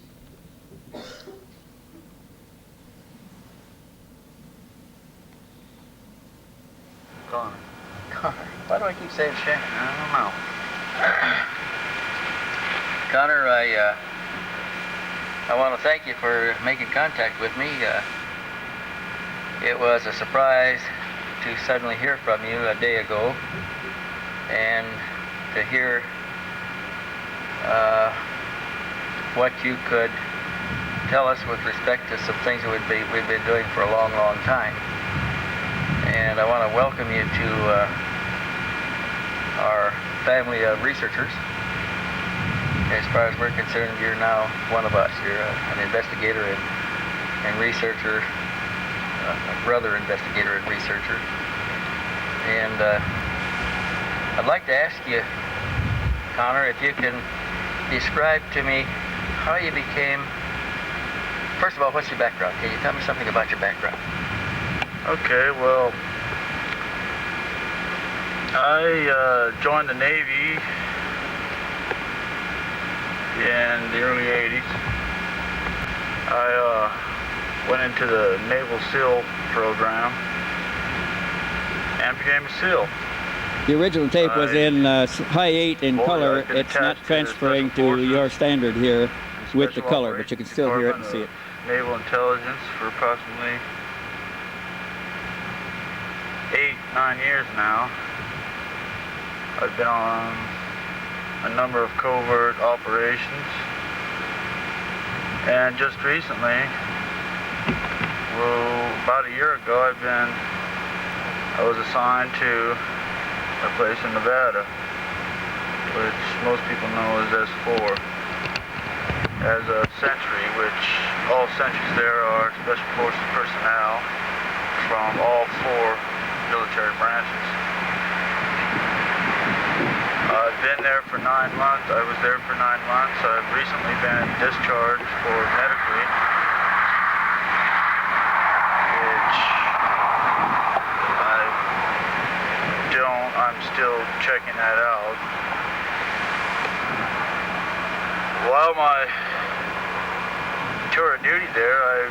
[SPEAKER 3] Connor. Why do I keep saying Shane? I don't know.
[SPEAKER 1] Connor, I want to thank you for making contact with me. It was a surprise to suddenly hear from you a day ago, and to hear what you could tell us with respect to some things that we've been doing for a long, long time. And I want to welcome you to our family of researchers. As far as we're concerned, you're now one of us. You're an investigator and researcher, a brother investigator and researcher. And I'd like to ask you, Connor, if you can describe to me how you became, first of all, what's your background? Can you tell me something about your background?
[SPEAKER 3] Okay, well, I joined the Navy in the early 80s. I went into the Naval SEAL program and became a SEAL.
[SPEAKER 1] The original tape was in high 8 in color.
[SPEAKER 3] I've been
[SPEAKER 1] It's not
[SPEAKER 3] attached to the
[SPEAKER 1] transferring
[SPEAKER 3] Special
[SPEAKER 1] to
[SPEAKER 3] Forces
[SPEAKER 1] your standard here with the
[SPEAKER 3] Special
[SPEAKER 1] color, but you can still hear it and see it.
[SPEAKER 3] Department of Naval Intelligence for approximately 8-9 years now. I've been on a number of covert operations, and just recently, well, about a year ago, I was assigned to a place in Nevada, which most people know as S-4, as a sentry, which all sentries there are Special Forces personnel from all 4 military branches. I've been there for 9 months. I was there for 9 months. I've recently been discharged for medically, which I'm still checking that out. While my tour of duty there, I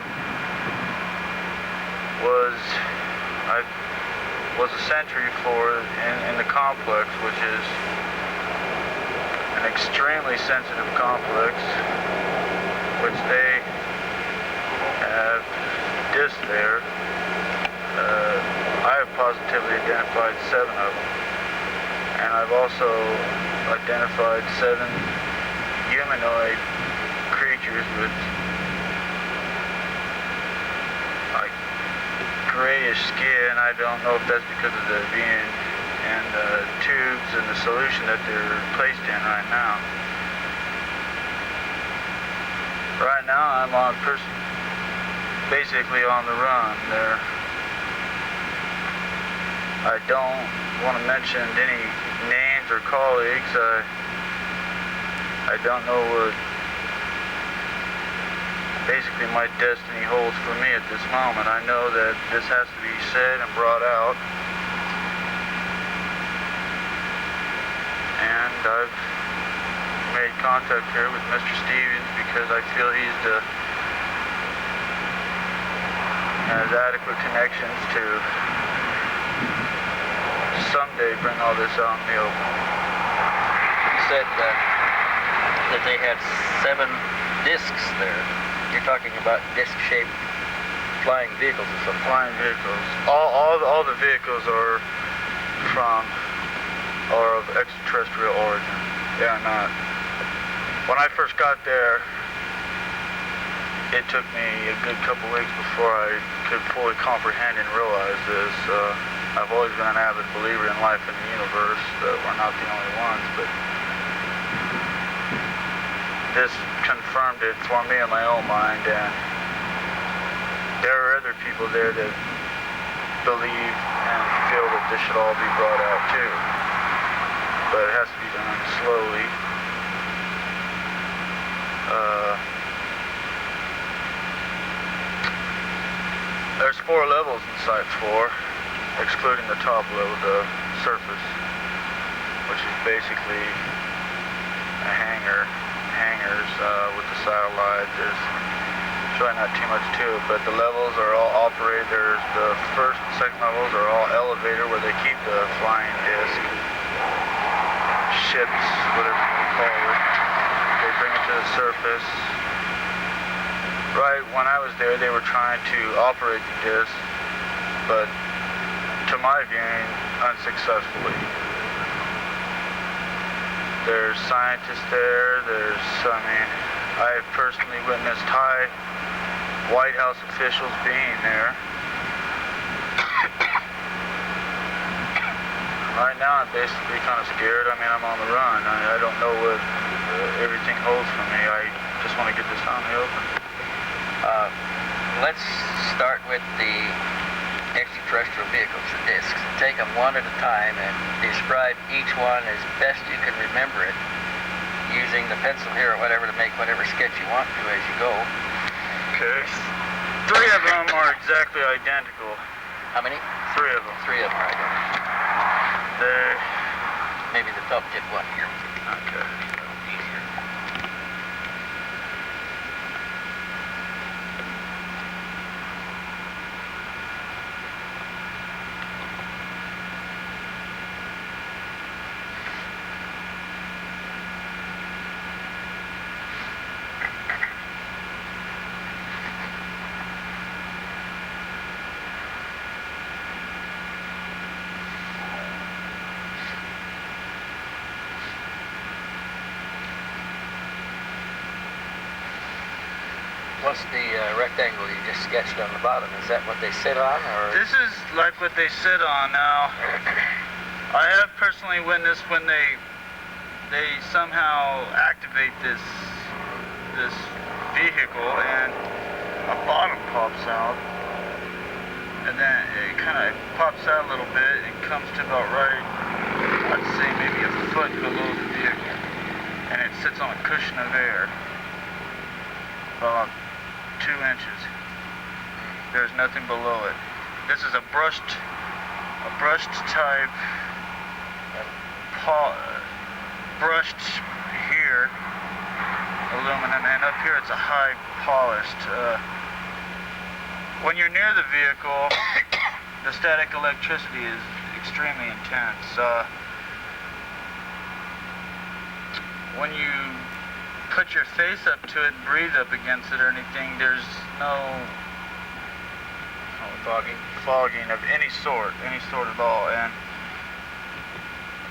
[SPEAKER 3] was a sentry in the complex, which is an extremely sensitive complex, which they have discs there. I have positively identified 7 of them, and I've also identified 7 humanoid creatures with like grayish skin. I don't know if that's because of the being in the tubes and the solution that they're placed in right now. Right now I'm basically on the run there. I don't want to mention any names or colleagues. I don't know what basically my destiny holds for me at this moment. I know that this has to be said and brought out. And I've made contact here with Mr. Stevens because I feel has adequate connections to someday bring all this out in the open.
[SPEAKER 1] You said that they had 7 discs there. You're talking about disc-shaped flying vehicles or something.
[SPEAKER 3] Flying vehicles. All the vehicles are of extraterrestrial origin. They are not. When I first got there, it took me a good couple weeks before I could fully comprehend and realize this. I've always been an avid believer in life in the universe, that we're not the only ones, but this confirmed it for me in my own mind, and there are other people there that believe and feel that this should all be brought out too, but it has to be done slowly. There's 4 levels in Site 4. Excluding the top level, the surface, which is basically a hangars with the satellite. There's really not too much to it, but the levels are all operated. There's the first and second levels are all elevator, where they keep the flying disc, ships, whatever you call it. They the surface. Right when I was there, they were trying to operate the disc, but to my viewing, unsuccessfully. There's scientists there, I have personally witnessed high White House officials being there. Right now, I'm basically kind of scared. I mean, I'm on the run. I don't know what everything holds for me. I just want to get this out in the open.
[SPEAKER 4] Let's start with the extraterrestrial vehicles, the discs. Take them one at a time and describe each one as best you can remember it, using the pencil here or whatever to make whatever sketch you want to as you go.
[SPEAKER 3] Okay. 3 of them are exactly identical.
[SPEAKER 4] How many?
[SPEAKER 3] 3 of them.
[SPEAKER 4] 3 of them are identical. Maybe the top tip one here.
[SPEAKER 3] Okay.
[SPEAKER 4] Easier. What's the rectangle you just sketched on the bottom? Is that what they sit on, or?
[SPEAKER 3] This is like what they sit on now. I have personally witnessed when they somehow activate this vehicle and a bottom pops out, and then it kind of pops out a little bit and comes to about right, I'd say maybe a foot below the vehicle, and it sits on a cushion of air about 2 inches. There's nothing below it. This is a brushed type, brushed here, aluminum, and up here it's a high polished. When you're near the vehicle, the static electricity is extremely intense. When you put your face up to it, breathe up against it or anything, there's no fogging of any sort at all. And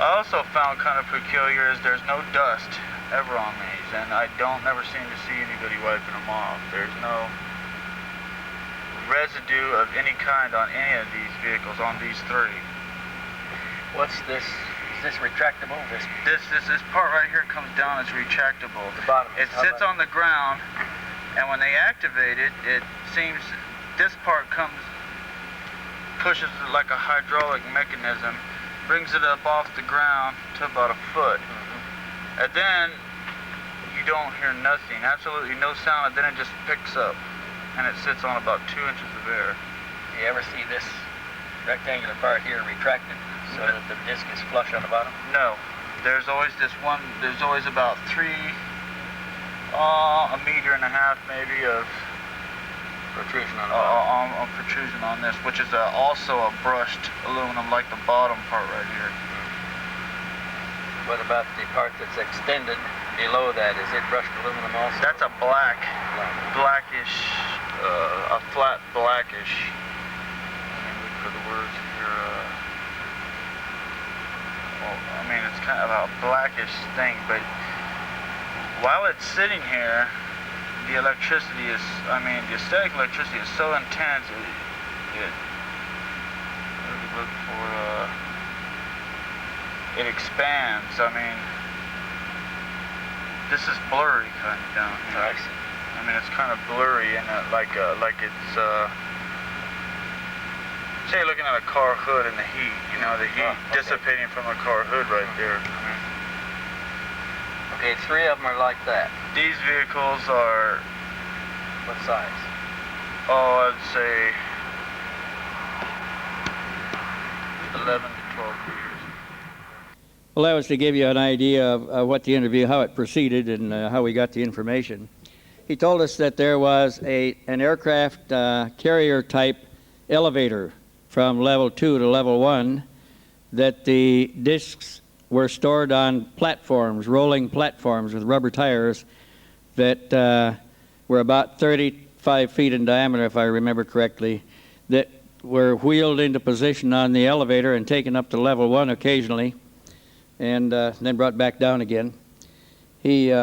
[SPEAKER 3] I also found kind of peculiar is there's no dust ever on these, and I don't never seem to see anybody wiping them off. There's no residue of any kind on any of these vehicles, on these 3.
[SPEAKER 4] What's this? Is this retractable?
[SPEAKER 3] This part right here comes down as retractable.
[SPEAKER 4] The bottom.
[SPEAKER 3] It sits on the ground, and when they activate it, it seems this part pushes it like a hydraulic mechanism, brings it up off the ground to about a foot. And then you don't hear nothing, absolutely no sound, and then it just picks up, and it sits on about 2 inches of air.
[SPEAKER 4] You ever see this rectangular part here retracted so that the disc is flush on the bottom?
[SPEAKER 3] No. There's always about 3, a meter and a half maybe of
[SPEAKER 4] protrusion on the bottom.
[SPEAKER 3] Protrusion on this, which is also a brushed aluminum like the bottom part right here.
[SPEAKER 4] What about the part that's extended below that? Is it brushed aluminum also?
[SPEAKER 3] That's a blackish, a flat blackish. Let me look for the words here. I mean, it's kind of a blackish thing, but while it's sitting here, the electricity is, the static electricity is so intense, it expands. This is blurry kind of down here.
[SPEAKER 4] I see.
[SPEAKER 3] It's kind of blurry and like it's, say you're looking at a car hood in the heat, the heat dissipating from a car hood right there.
[SPEAKER 4] Okay, 3 of them are like that.
[SPEAKER 3] These vehicles are...
[SPEAKER 4] What size?
[SPEAKER 3] Oh, I'd say 11 to 12 meters.
[SPEAKER 1] Well, that was to give you an idea of what the interview, how it proceeded, and how we got the information. He told us that there was an aircraft carrier-type elevator from level 2 to level 1, that the discs were stored on platforms, rolling platforms with rubber tires, that were about 35 feet in diameter, if I remember correctly, that were wheeled into position on the elevator and taken up to level 1 occasionally, and then brought back down again. We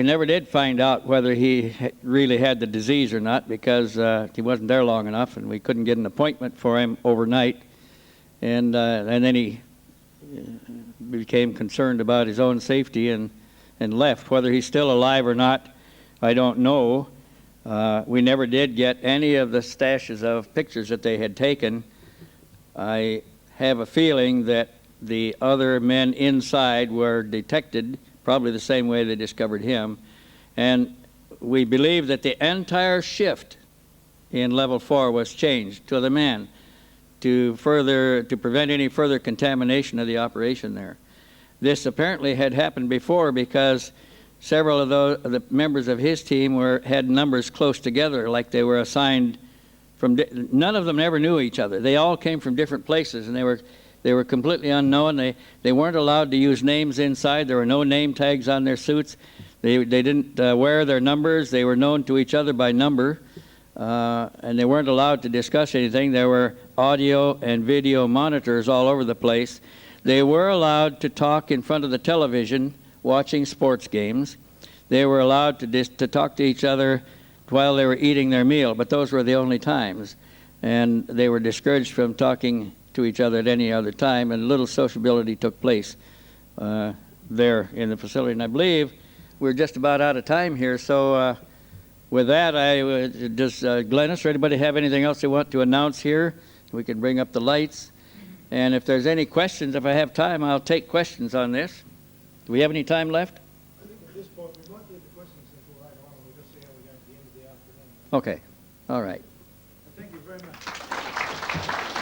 [SPEAKER 1] never did find out whether he really had the disease or not, because he wasn't there long enough, and we couldn't get an appointment for him overnight. And then he became concerned about his own safety and left. Whether he's still alive or not, I don't know. We never did get any of the stashes of pictures that they had taken. I have a feeling that the other men inside were detected probably the same way they discovered him. And we believe that the entire shift in level 4 was changed to the man to prevent any further contamination of the operation there. This apparently had happened before, because several of the members of his team had numbers close together, like they were assigned from. None of them ever knew each other. They all came from different places, and they were completely unknown. They weren't allowed to use names inside. There were no name tags on their suits. They didn't wear their numbers. They were known to each other by number, and they weren't allowed to discuss anything. There were audio and video monitors all over the place. They were allowed to talk in front of the television watching sports games. They were allowed to talk to each other while they were eating their meal, but those were the only times. And they were discouraged from talking to each other at any other time, and little sociability took place there in the facility. And I believe we're just about out of time here, so with that, does Glennis or anybody have anything else they want to announce here? We can bring up the lights. And if there's any questions, if I have time, I'll take questions on this. Do we have any time left?
[SPEAKER 2] I think at this point, we might take the questions and go right on, and we'll just see how we got at the end of the afternoon.
[SPEAKER 1] Okay. All right.
[SPEAKER 2] Thank you very much.